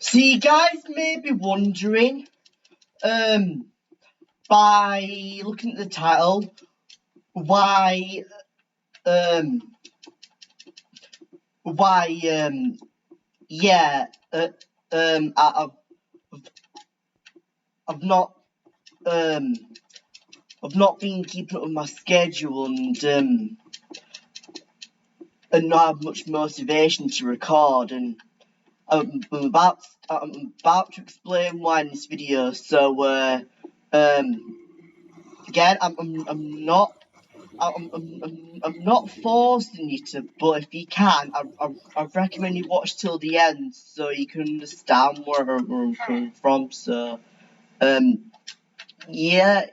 So you guys may be wondering, by looking at the title, why, yeah, I've not, I've not been keeping up with my schedule and not have much motivation to record, and I'm about to explain why in this video. So, again, I'm not forcing you to, but if you can, I recommend you watch till the end so you can understand where I'm coming from. So, yeah,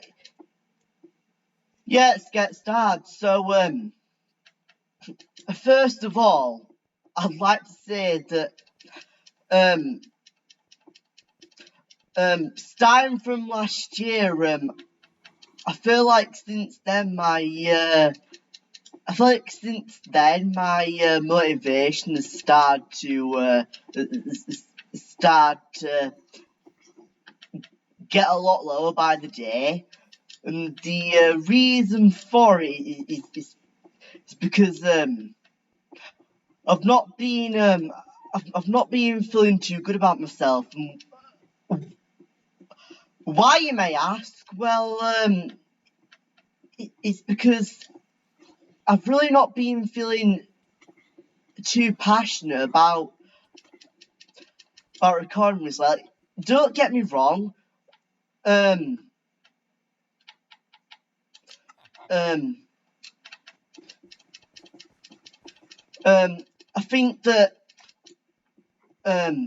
let's get started. So, first of all, I'd like to say that, starting from last year, I feel like since then my motivation has started to get a lot lower by the day, and the reason for it is because I've not been feeling too good about myself. And why, you may ask? Well, it's because I've really not been feeling too passionate about recording this. Like, don't get me wrong. I think that I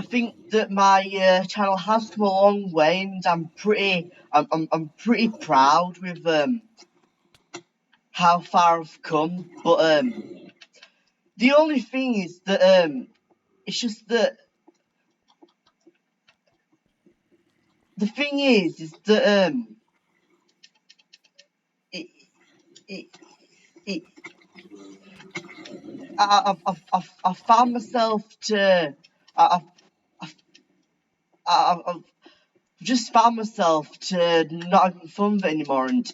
think that my channel has come a long way, and I'm pretty proud with how far I've come. But the only thing is that it's just that the thing is that I've found myself to I've just found myself to not having fun with it anymore, and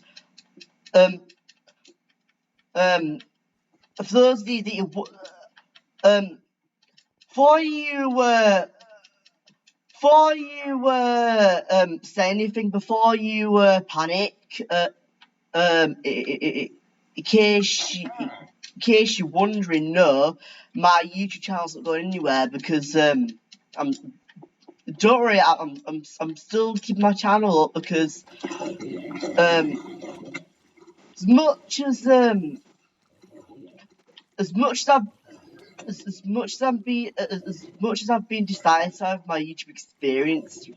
for those of you that before you say anything, before you panic, in case you're wondering, no, my YouTube channel's not going anywhere, because don't worry, I'm still keeping my channel up, because as much as I've been decisive of my YouTube experience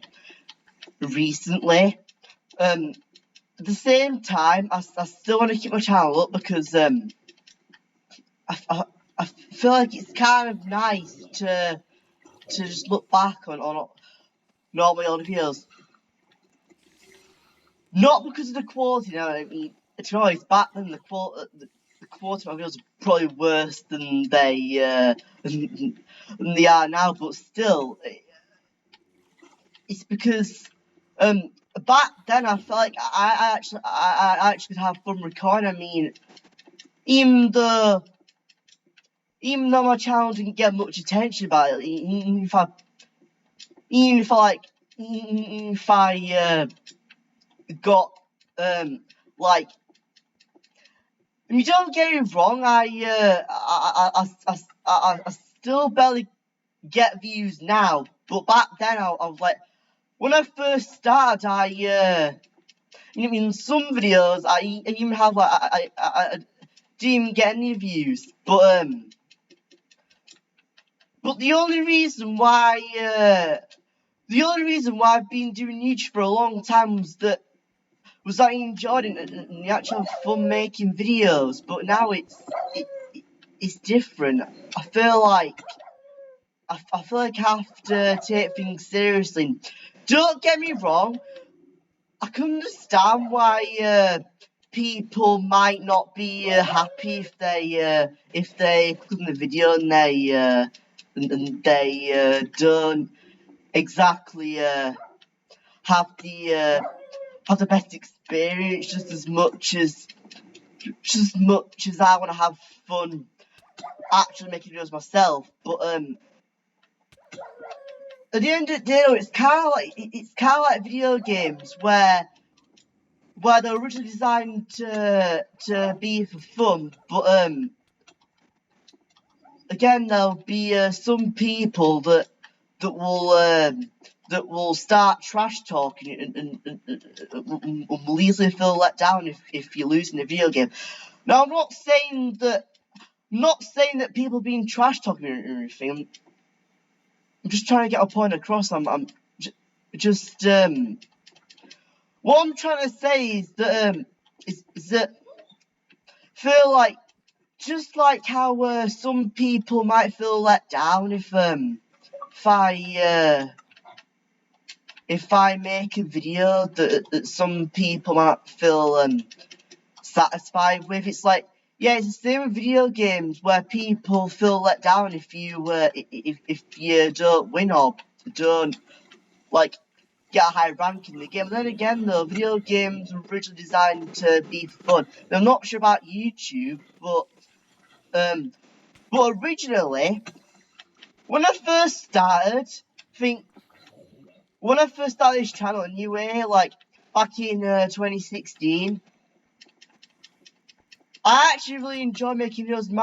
recently, at the same time, I still want to keep my channel up, because I feel like it's kind of nice to just look back on all my old videos. Not because of the quality, you know. I mean, to be honest, back then the quality of my videos are probably worse than they are now. But still, it's because back then I felt like I actually could have fun recording. I mean, even though my channel didn't get much attention about it, even if I got like, and you don't get me wrong, I still barely get views now, but back then I was like, when I first started, in some videos I even have like I didn't even get any views, but the only reason why I've been doing YouTube for a long time was that I enjoyed it and the actual fun making videos. But now it's different. I feel like I have to take things seriously. Don't get me wrong, I can understand why people might not be happy if they click on the video and they don't exactly have the best experience just as much as I want to have fun actually making videos myself. But at the end of the day, it's kind of like video games where they're originally designed to be for fun, but again, there'll be some people that will start trash talking and will easily feel let down if you lose in a video game. Now, I'm not saying that people being trash talking or anything. I'm just trying to get a point across. I'm just what I'm trying to say is that feel like, just like how some people might feel let down if I make a video that some people might feel satisfied with. It's like, yeah, it's the same with video games where people feel let down if you don't win or don't like get a high rank in the game. And then again, though, video games were originally designed to be fun. And I'm not sure about YouTube, but originally, when I first started this channel anyway, like back in 2016, I actually really enjoy making videos, no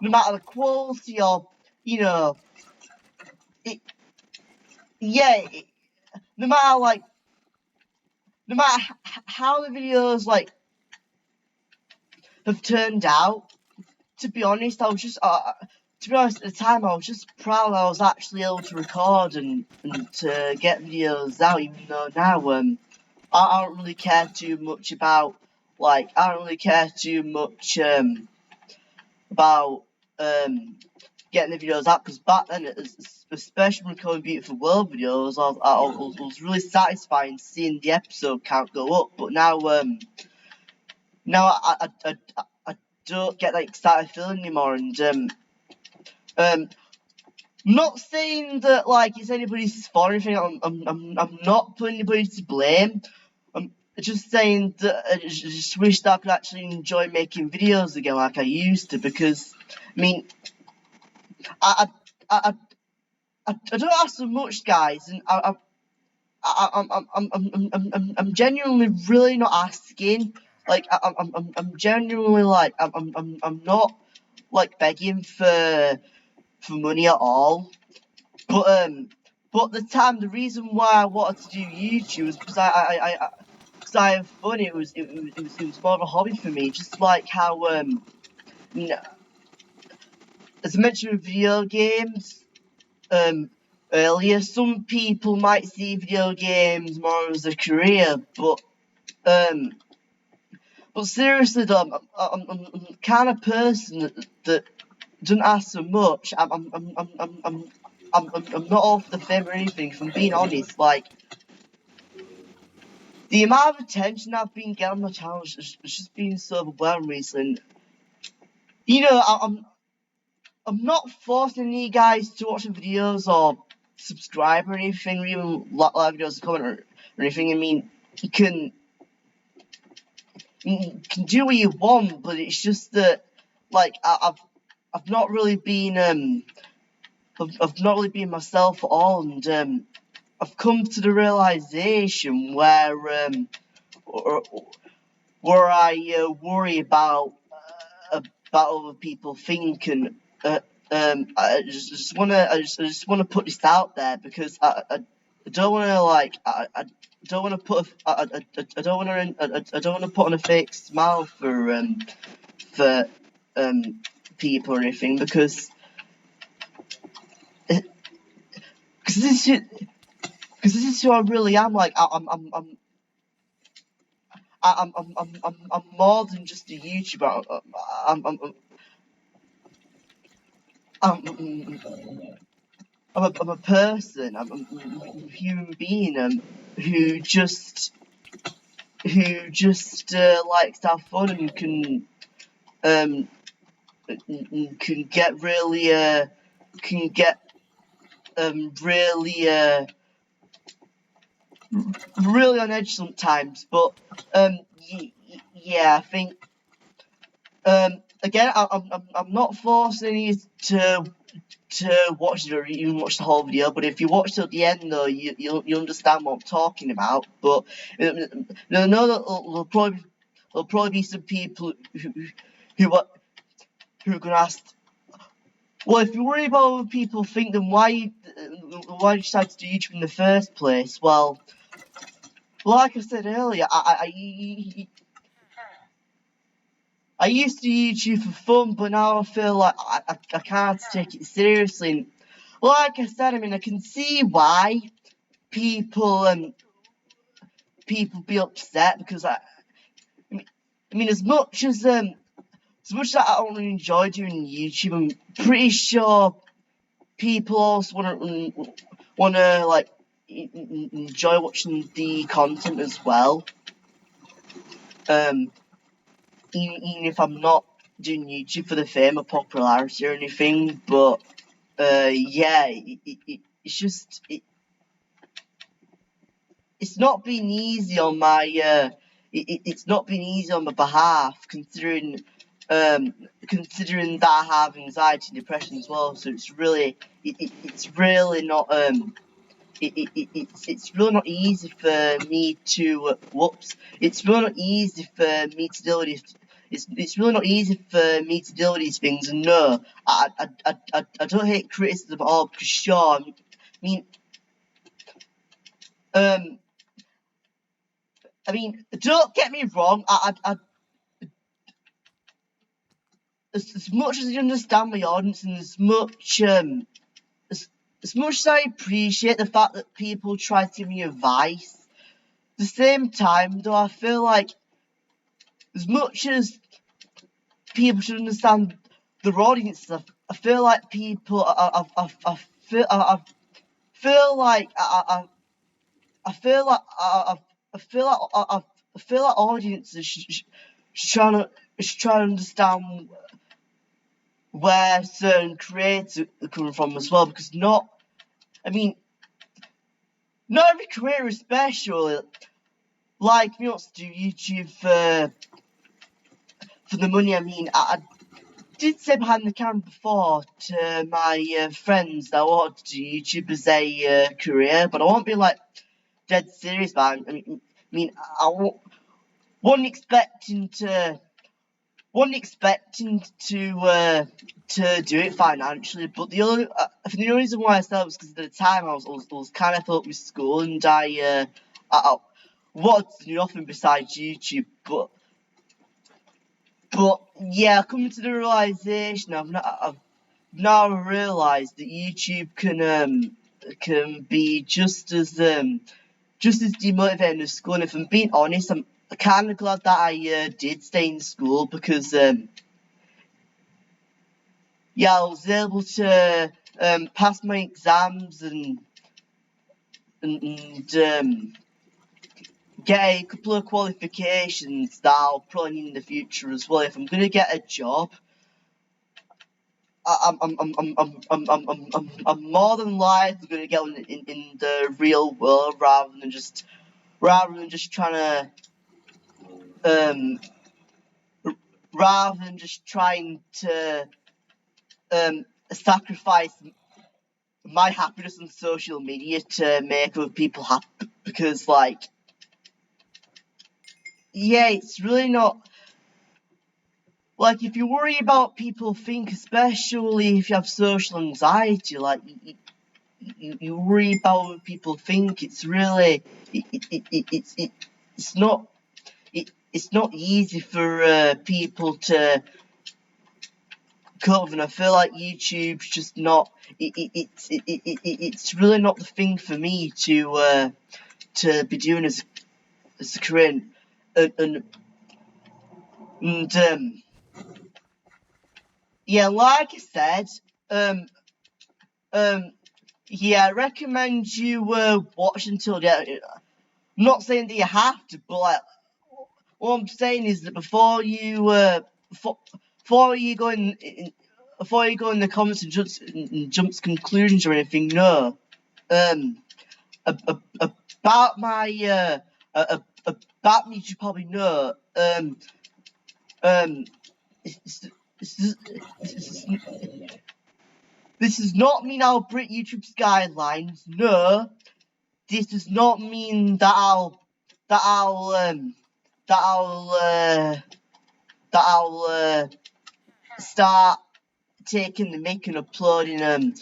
matter the quality or, no matter how the videos have turned out. To be honest, at the time, I was just proud I was actually able to record and to get videos out, even though now I don't really care too much about getting the videos out, because back then, especially when recording Beautiful World videos, I was really satisfying seeing the episode count go up. But now I don't get that excited feeling anymore, and I'm not saying that it's anybody's fault or anything. I'm not putting anybody to blame. I'm just saying that I just wish that I could actually enjoy making videos again like I used to, because I mean, I don't ask so much, guys, and I'm genuinely really not asking. I'm genuinely I'm not begging for money at all. But the reason why I wanted to do YouTube was because I have fun. It was more of a hobby for me, just like how as I mentioned with video games earlier, some people might see video games more as a career, but seriously though, I'm the kind of person that doesn't ask so much. I'm not all for the fame or anything. If I'm being honest, the amount of attention I've been getting on my channel has just been so overwhelming recently. I'm not forcing you guys to watch the videos or subscribe or anything, or even like videos, comment or anything. I mean, you can do what you want, but it's just that I've not really been I've not really been myself at all, and I've come to the realization where I worry about other people thinking. I just wanna put this out there, because I don't wanna I don't wanna put I don't wanna put on a fake smile for people or anything, because this is who I really am. I'm more than just a YouTuber. I'm a person. I'm a human being who just just likes to have fun and can get really really on edge sometimes. But yeah, I think again, I'm not forcing you to watch it or even watch the whole video, but if you watch till the end though, you understand what I'm talking about. But I know that there'll probably be some people who are gonna ask, well, if you worry about what people think, then why did you decide to do YouTube in the first place? Well, like I said earlier, I used to do YouTube for fun, but now I feel like I can't take it seriously. And like I said, I mean, I can see why people be upset, because I mean, as much as I don't really enjoy doing YouTube, I'm pretty sure people also want to like enjoy watching the content as well. Even if I'm not doing YouTube for the fame or popularity or anything, but yeah, it's just it's not been easy on my it's not been easy on my behalf, considering that I have anxiety and depression as well. So it's really it's really not it's really not easy for me to it's really not easy for me to deal with this. It's really not easy for me to deal with these things. And no, I don't hate criticism at all, because sure, I mean don't get me wrong. As much as I understand my audience, and as much as I appreciate the fact that people try to give me advice, at the same time, though, I feel like as much as people should understand their audience, I feel like people, I feel like I feel like audiences should try to understand where certain creators are coming from as well, because not every creator is special. Like, me wants to do YouTube for the money. I mean, I did say behind the camera before to my friends that I wanted to do YouTube as a career, but I won't be like dead serious about it. I mean, I wasn't expecting to do it financially, but the only reason why I started was because at the time I was kind of filled with school, and I wanted to do nothing besides YouTube. But yeah, coming to the realization, I've now realised that YouTube can be just as demotivating as school. And if I'm being honest, I'm kind of glad that I did stay in school, because yeah, I was able to pass my exams and get a couple of qualifications that I'll probably need in the future as well. If I'm gonna get a job, I'm more than likely gonna get one in the real world, rather than just trying to sacrifice my happiness on social media to make other people happy, because like, yeah, it's really not like, if you worry about people think, especially if you have social anxiety, like you worry about what people think. It's really it's not easy for people to cope with, and I feel like YouTube's just not it's really not the thing for me to be doing as a career. And yeah, like I said, yeah, I recommend you watch until the end. I'm not saying that you have to, but like, what I'm saying is that before you go in the comments and jump to conclusions or anything, no. About my about me, you probably know. This does not mean I'll break YouTube's guidelines. No, this does not mean that I'll start taking the mic and uploading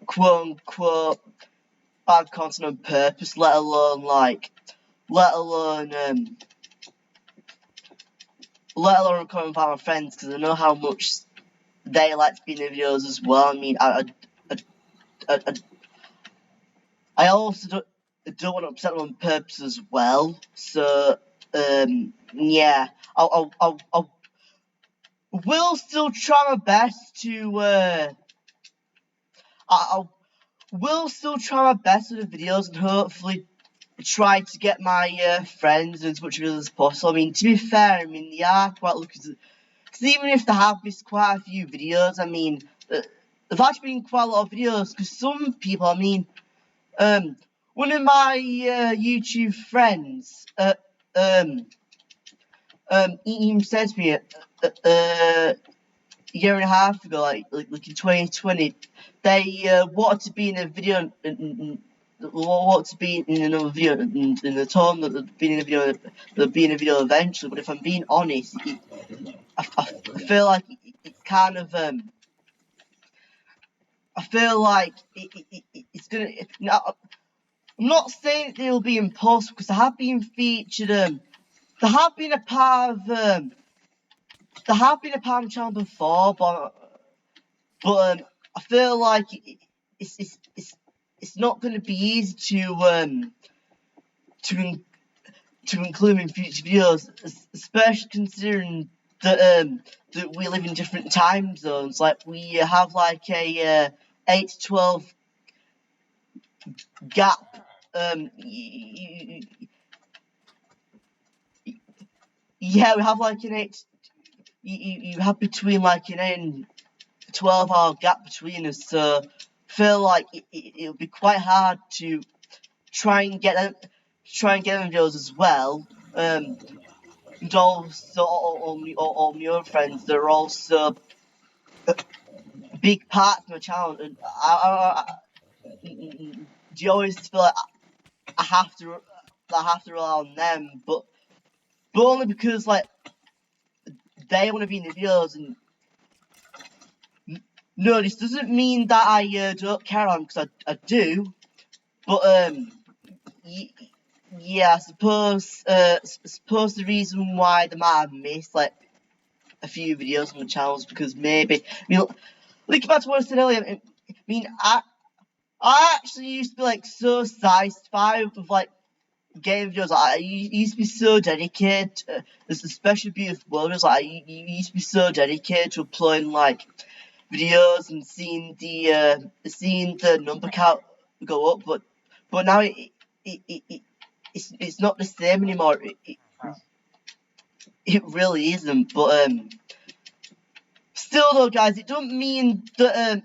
quote unquote bad content on purpose, let alone coming by my friends, because I know how much they like to be in the videos as well. I mean, I also don't want to upset them on purpose as well. So yeah, I will still try my best to I will still try my best with the videos and hopefully try to get my friends as much videos as possible. I mean, to be fair, I mean, they are quite lucky, because even if they have missed quite a few videos, I mean, there's actually been quite a lot of videos, because some people, I mean, one of my YouTube friends, he said to me a year and a half ago, like in 2020, they wanted to be in a video, wanted to be in another video, in the time that they'd be in a video, they'd be in a video eventually. But if I'm being honest, I feel like it kind of I feel like it's gonna. I'm not saying it'll be impossible, because they have been featured. They have been a part of. They have been a part of the channel before, but I feel like it's not going to be easy to include in future videos, especially considering that we live in different time zones. Like, we have like a 8 to 12 gap. Yeah, we have like an 8. You have between like an 8 and 12-hour gap between us, so I feel like it'll be quite hard to try and get them videos as well. And also all my other friends, they're also a big part of my channel, and do you always feel like I have to rely on them, but only because like they want to be in the videos. And no, this doesn't mean that I don't care on, because I do, but yeah, I suppose the reason why they might have missed like a few videos on the channels, because maybe, I mean, look back to what I said earlier. I mean, I actually used to be like so satisfied with like game videos. Like, I used to be so dedicated, especially Beautiful World. Like, I used to be so dedicated to uploading like videos and seeing the number count go up. But now it's not the same anymore. It really isn't. But still though, guys, it doesn't mean that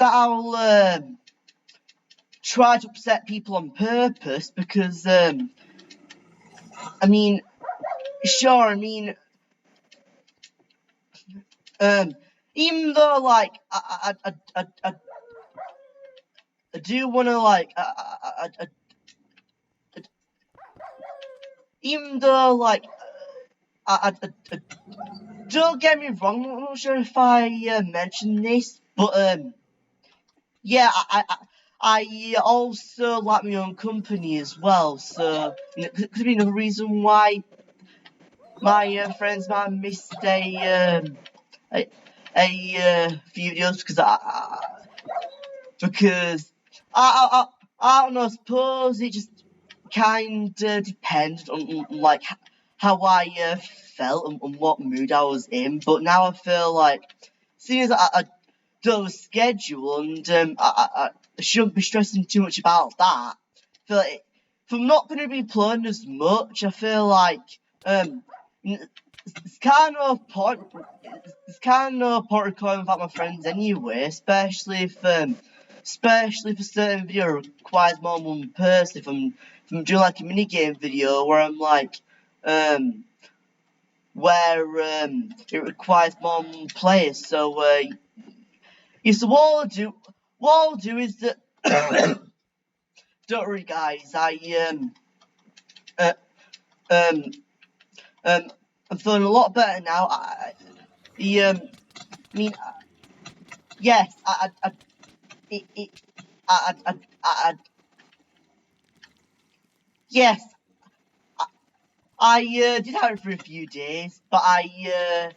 I'll try to upset people on purpose, because I mean, sure, I mean, even though like I do want to like even though like don't get me wrong, I'm not sure if I mentioned this, but yeah, I also like my own company as well, so it could be another reason why my friends might have missed a few videos, because I don't know, I suppose it just kind of depended on like how I felt and what mood I was in. But now I feel like, seeing as I don't have a schedule, and I shouldn't be stressing too much about that, I feel like I'm not going to be uploading as much, I feel like it's kind of no point. It's kind of no point recording without my friends anyway, especially if a certain video requires more than one person. If I'm doing like a mini game video where I'm like it requires more than one player. So so what I'll do is that don't worry, guys. I'm feeling a lot better now. Yes, yes, I did have it for a few days, but I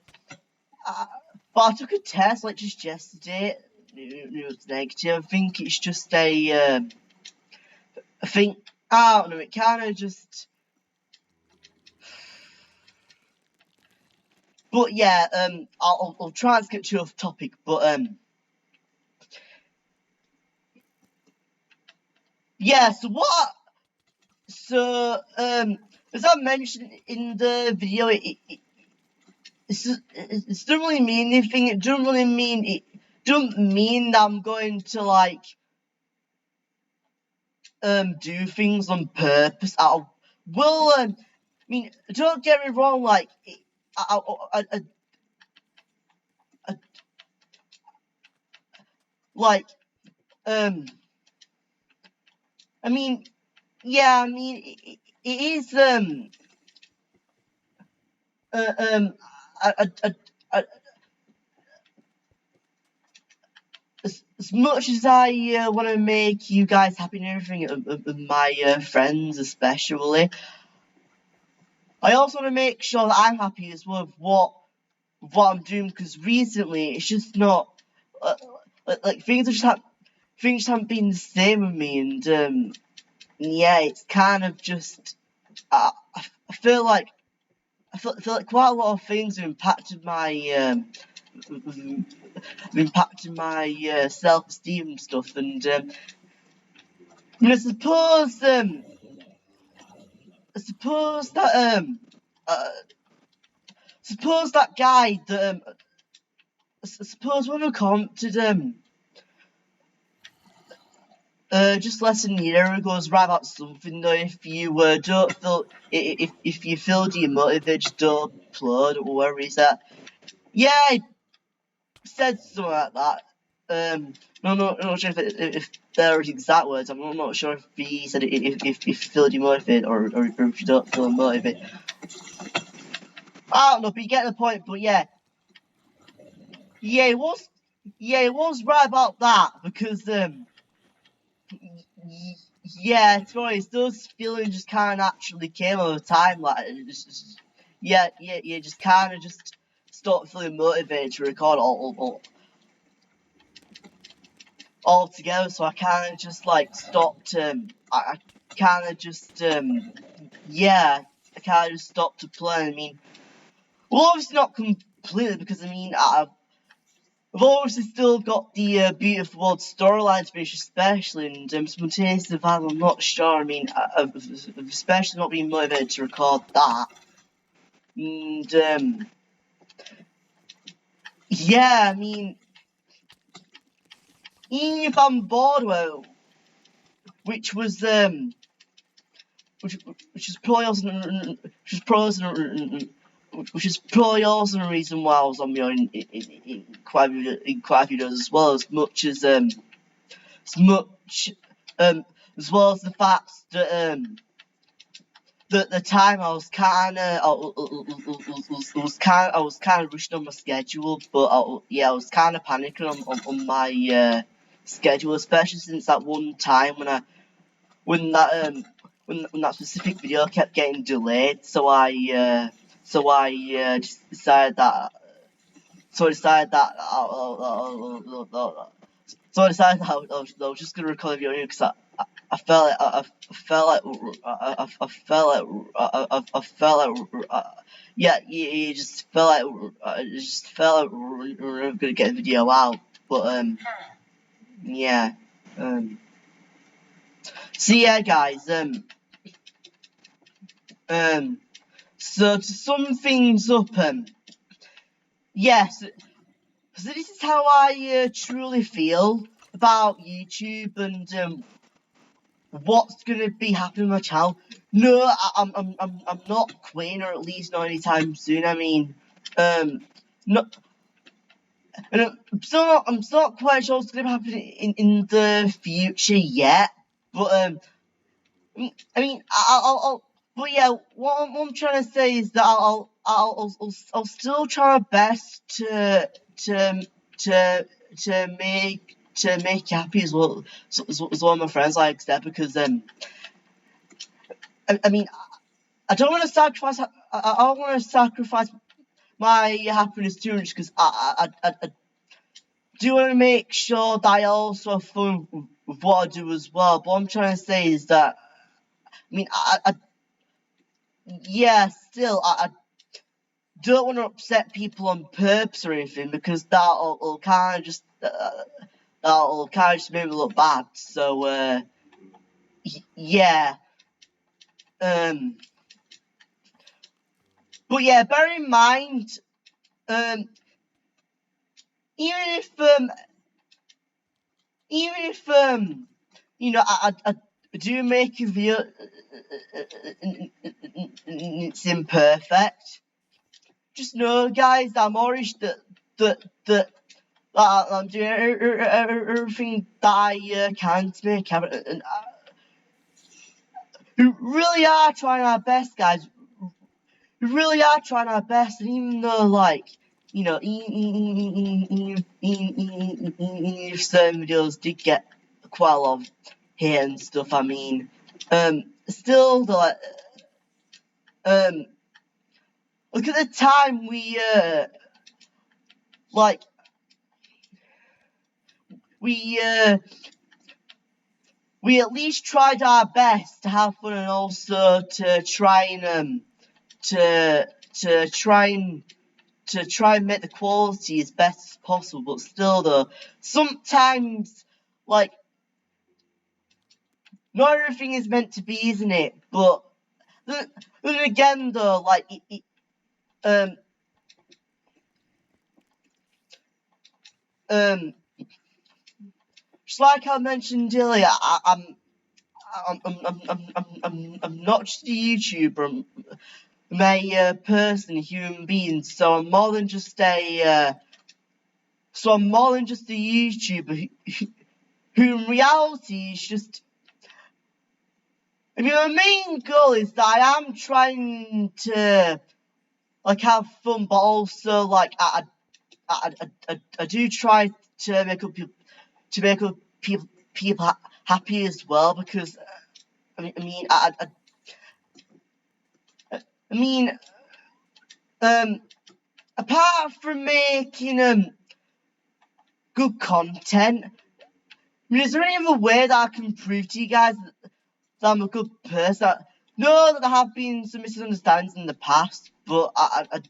took a test like just yesterday. It was negative. I think it's just I don't know. It kind of just. But yeah, I'll try and skip to off topic, but yeah. As I mentioned in the video, it doesn't really mean anything. It doesn't mean that I'm going to like do things on purpose. I mean, don't get me wrong. Like, I mean, yeah. I mean, it is as much as I want to make you guys happy and everything, my friends especially, I also want to make sure that I'm happy as well with what I'm doing, because recently it's just not like things just haven't been the same with me, and yeah, it's kind of just I feel like quite a lot of things have impacted my self-esteem and stuff, and I mean, I suppose that guy that suppose when I commented just less than a year ago was right about something though. If you don't feel if you feel demotivated, just don't upload or whatever he said. Yeah, I said something like that. I'm not sure if there are exact words. I'm not sure if he said it, if you feel demotivated or if you don't feel motivated. I don't know, but you get the point. But yeah, it was right about that, because yeah, to be honest, those feelings just kind of naturally came over time. Like, just kind of just stopped feeling motivated to record all together. So I kind of just like stopped. I kind of just I kind of just stopped to play. I mean, well, obviously not completely, because I mean I've obviously still got the beautiful world storyline to finish, especially, and spontaneous survival. I'm not sure. I mean, I've especially not been motivated to record that. And yeah, I mean, even if I'm bored, well, which was probably also the reason why I was on my own in quite a few videos, as well as much as as well as the fact that the time I was kind of rushing on my schedule, but I was kind of panicking on my schedule, especially since that one time when that specific video kept getting delayed. So I just decided that. So I decided that I was just gonna record a video because I felt like you just felt like we were never gonna get a video out, but yeah. So yeah, guys. So to sum things up, yes, so this is how I truly feel about YouTube and what's gonna be happening on my channel. No, I'm not quitting, or at least not anytime soon. I mean, no, and I'm still not quite sure what's gonna happen in the future yet. But I mean, but yeah, what I'm trying to say is that I'll still try my best to make you happy as well as one of my friends, like I said, because I mean, I don't want to sacrifice. I don't want to sacrifice my happiness too much, because I do want to make sure that I also have fun with what I do as well. But what I'm trying to say is that, I mean, yeah, still, I don't want to upset people on purpose or anything, because that'll kind of just make me look bad. So yeah, but yeah, bear in mind, even if you know, I do make a video and it's imperfect, just know, guys, that I'm always that I'm doing everything that I can to make happen, and we really are trying our best, guys. We really are trying our best, and even though, like, you know, even if certain videos did get quite a lot of hate and stuff, I mean, still, like, look at the time we at least tried our best to have fun, and also to try and try and make the quality as best as possible. But still, though, sometimes, like, not everything is meant to be, isn't it? But then again, though, like, just like I mentioned earlier, I'm not just a YouTuber. I'm a person, a human being. So I'm more than just a YouTuber who in reality is just. I mean, my main goal is that I am trying to, like, have fun, but also, like, I do try to make people happy as well, because I mean, apart from making good content, I mean, is there any other way that I can prove to you guys that I'm a good person? I know that there have been some misunderstandings in the past, but I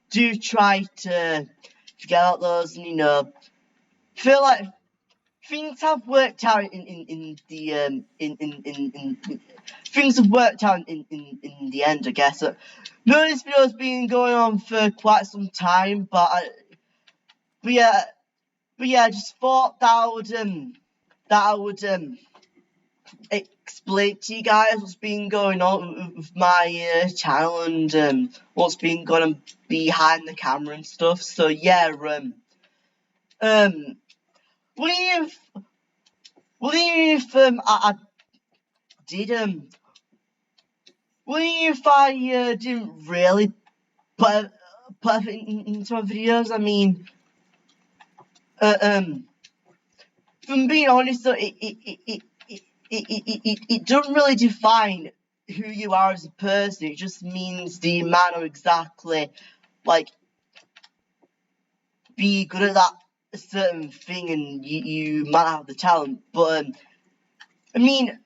do try to forget about those, and, you know, feel like things have worked out in things have worked out in the end, I guess. No, this video's been going on for quite some time, but yeah, I just thought that I would explain to you guys what's been going on with my channel, and what's been going on behind the camera and stuff. So yeah, what if I did what if I didn't really put it into my videos? I mean, if I'm being honest, though, it doesn't really define who you are as a person. It just means the amount of exactly, like, be good at that certain thing, and you might have the talent. But I mean,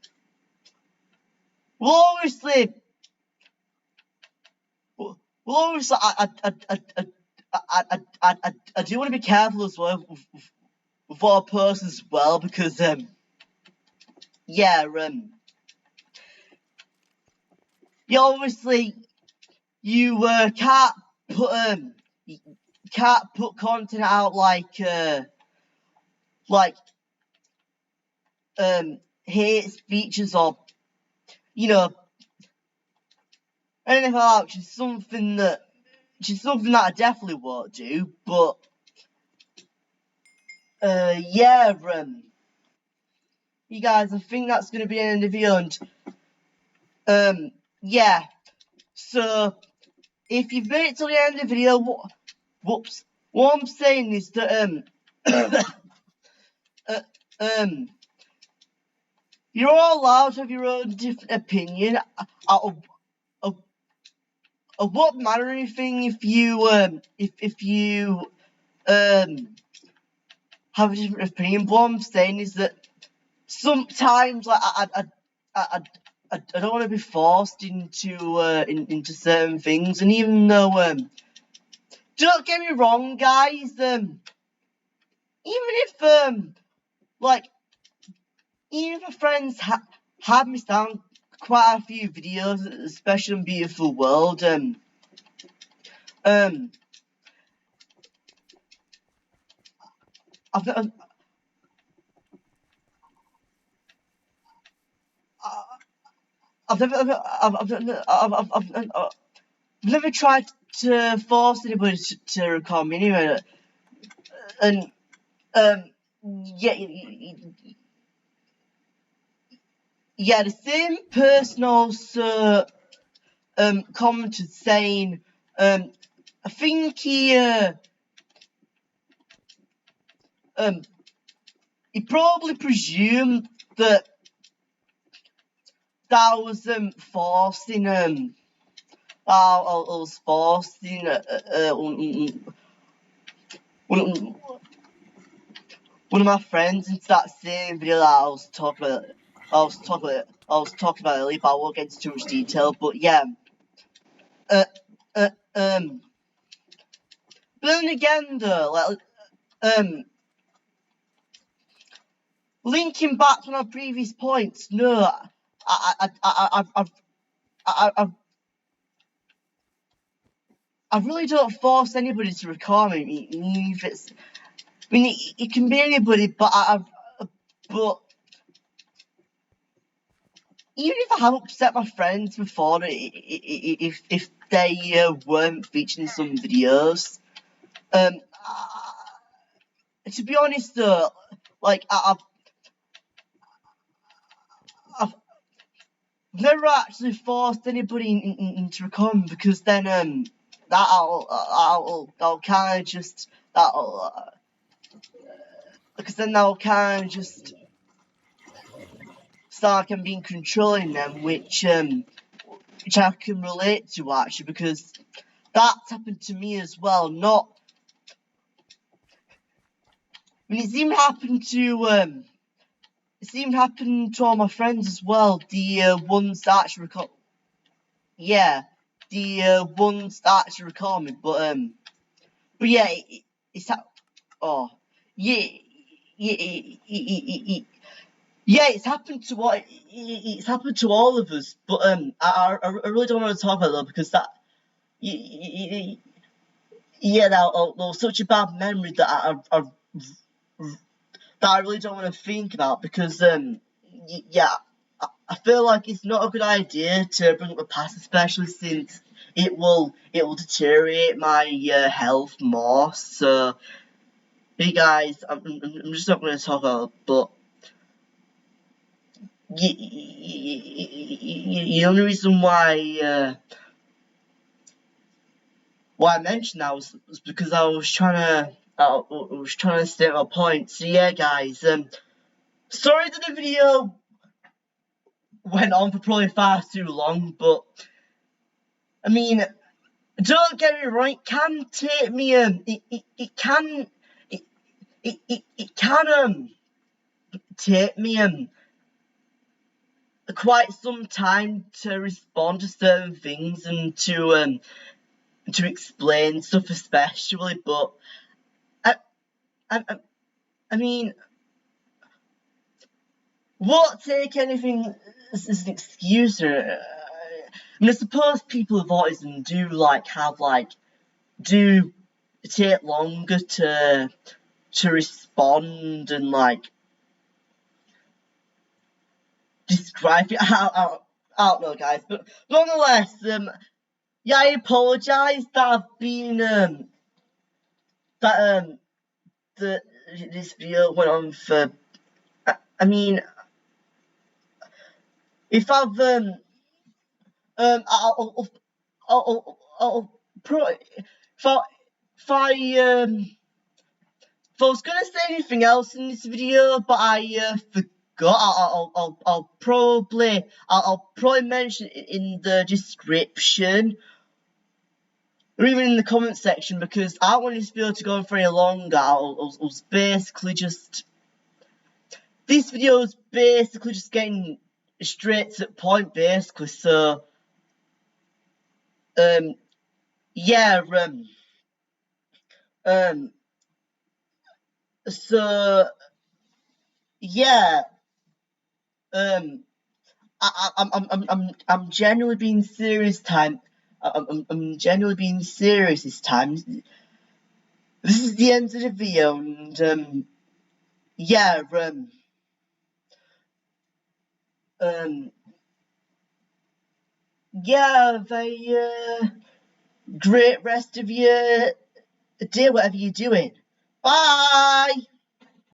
well, obviously, I do want to be careful as well with what I post as well, because yeah, obviously you can't put content out like hate speeches or anything like that, which is something that I definitely won't do. But yeah, you guys, I think that's gonna be the end of the video, and yeah. So if you've made it till the end of the video, what I'm saying is that you're all allowed to have your own different opinion. Of what matter anything if you have a different opinion. What I'm saying is that sometimes I don't want to be forced into certain things, and even though don't get me wrong, guys, even if even if friends have missed out on quite a few videos, especially on Beautiful World, I've never tried to force anybody to record me anyway, and yeah, the same person also commented saying I think he probably presumed that I was forcing I was forcing one of my friends into that same video that I was talking about earlier, but I won't get into too much detail. But yeah, but then again though, linking back to my previous points, no, I really don't force anybody to record me. It can be anybody, but even if I have upset my friends before, if they weren't featured in some videos, to be honest though, I've never actually forced anybody into recording, because then that'll kind of just start like I'm being controlling them, which I can relate to actually, because that's happened to me as well. It's even happened to all my friends as well. The ones that actually record, ones that actually record me. But yeah, it's it's happened to all of us. But I really don't want to talk about that, because that that was such a bad memory that I really don't want to think about, because I feel like it's not a good idea to bring up the past, especially since it will deteriorate my health more. So hey guys, I'm just not going to talk about it, but the only reason why I mentioned that was because I was trying to state my point. So yeah, guys, sorry that the video went on for probably far too long, but I mean, don't get me wrong, it can take me it can take me quite some time to respond to certain things and to explain stuff, especially. But I mean, won't take anything as an excuse, or mean, I suppose people with autism do take longer to respond and describe it. I don't know, guys, but nonetheless, yeah, I apologise that I've been that this video went on for. I mean, if I've I'll pro if I was gonna say anything else in this video, but I forgot. I'll probably mention it in the description or even in the comment section, because I don't want this video to go on for any longer. I was basically just, this video is basically just getting straight to the point, basically. So yeah, so yeah, I'm genuinely being serious I'm genuinely being serious this time. This is the end of the video, and yeah, yeah, have a great rest of your day, whatever you're doing. Bye!